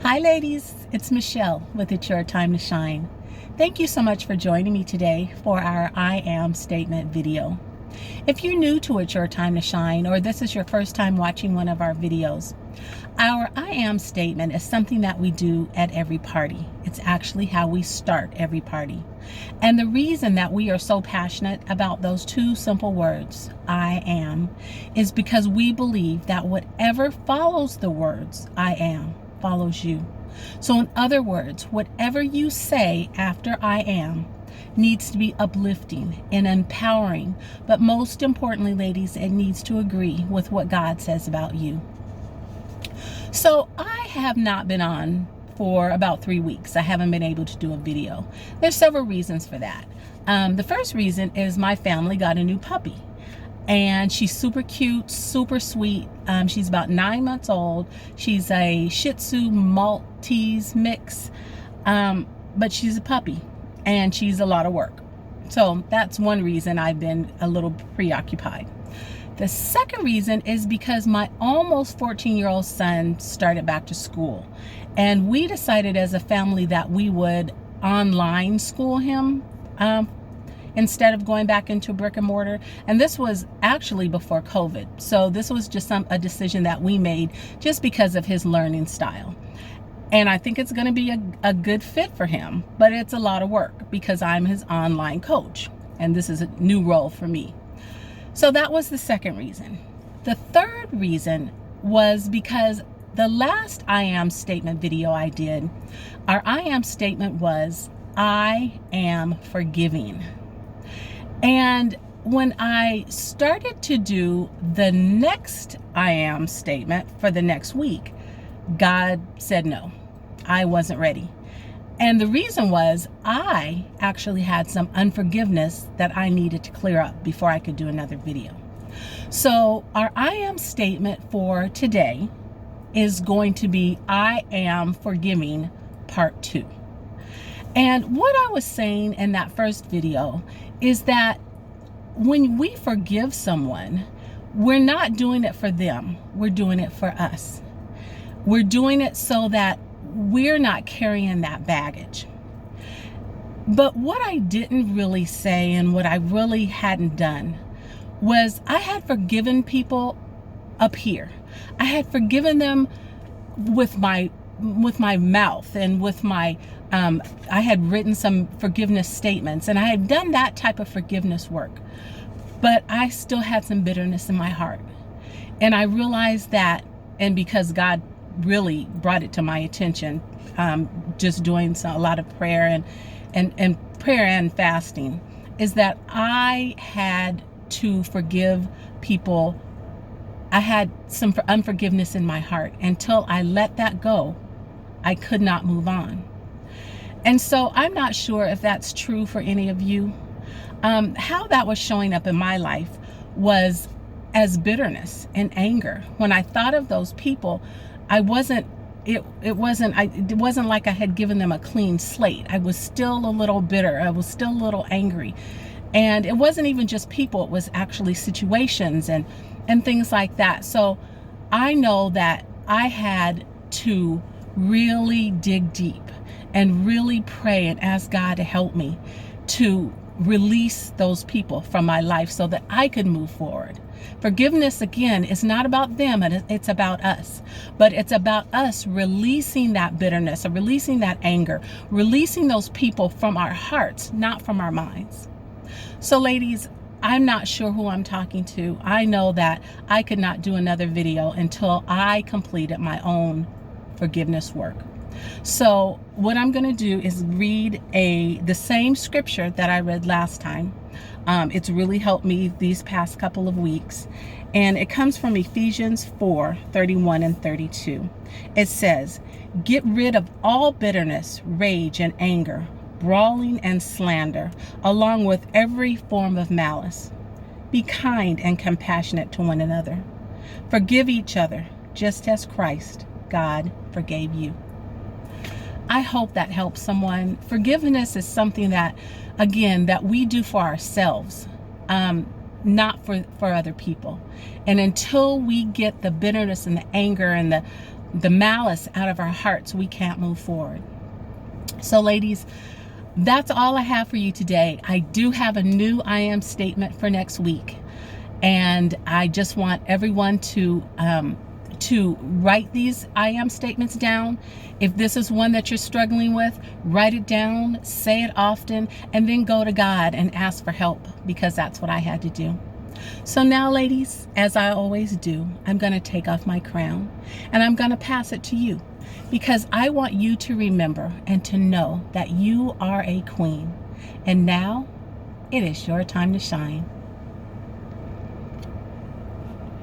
Hi ladies, it's Michelle with It's Your Time to Shine. Thank you so much for joining me today for our I Am Statement video. If you're new to It's Your Time to Shine, or this is your first time watching one of our videos, our I Am Statement is something that we do at every party. It's actually how we start every party. And the reason that we are so passionate about those two simple words, I am, is because we believe that whatever follows the words, I am, follows you. So in other words, whatever you say after I am needs to be uplifting and empowering, but most importantly, ladies, it needs to agree with what God says about you. So I have not been on for about 3 weeks. I haven't been able to do a video. There's several reasons for that. The first reason is my family got a new puppy. And she's super cute, super sweet. She's about 9 months old. She's a Shih Tzu Maltese mix, but she's a puppy and she's a lot of work. So that's one reason I've been a little preoccupied. The second reason is because my almost 14-year-old son started back to school. And we decided as a family that we would online school him instead of going back into brick and mortar. And this was actually before COVID. So this was just a decision that we made just because of his learning style. And I think it's going to be a good fit for him, but it's a lot of work because I'm his online coach. And this is a new role for me. So that was the second reason. The third reason was because the last I am statement video I did, our I am statement was, I am forgiving. And when I started to do the next I am statement for the next week, God said no, I wasn't ready. And the reason was I actually had some unforgiveness that I needed to clear up before I could do another video. So our I am statement for today is going to be I am forgiving part 2. And what I was saying in that first video is that when we forgive someone, we're not doing it for them. We're doing it for us. We're doing it so that we're not carrying that baggage. But what I didn't really say and what I really hadn't done was I had forgiven people up here. I had forgiven them with my mouth and with my I had written some forgiveness statements and I had done that type of forgiveness work. But I still had some bitterness in my heart. And I realized that, and because God really brought it to my attention, just doing a lot of prayer and prayer and fasting, is that I had to forgive people. I had some unforgiveness in my heart. Until I let that go, I could not move on. And so I'm not sure if that's true for any of you. How that was showing up in my life was as bitterness and anger. When I thought of those people, it wasn't like I had given them a clean slate. I was still a little bitter. I was still a little angry. And it wasn't even just people, it was actually situations and things like that. So I know that I had to really dig deep and really pray and ask God to help me to release those people from my life so that I could move forward. Forgiveness, again, is not about them, and it's about us. But it's about us releasing that bitterness, or releasing that anger, releasing those people from our hearts, not from our minds. So ladies, I'm not sure who I'm talking to. I know that I could not do another video until I completed my own forgiveness work. So what I'm going to do is read the same scripture that I read last time. It's really helped me these past couple of weeks. And it comes from Ephesians 4:31 and 32. It says, get rid of all bitterness, rage, and anger, brawling and slander, along with every form of malice. Be kind and compassionate to one another. Forgive each other, just as Christ, God, forgave you. I hope that helps someone. Forgiveness is something that, again, that we do for ourselves, not for other people. And until we get the bitterness and the anger and the malice out of our hearts, we can't move forward. So ladies, that's all I have for you today. I do have a new I am statement for next week. And I just want everyone to write these I am statements down. If this is one that you're struggling with, write it down, say it often, and then go to God and ask for help, because that's what I had to do. So now, ladies, as I always do, I'm going to take off my crown and I'm going to pass it to you, because I want you to remember and to know that you are a queen. And now it is your time to shine.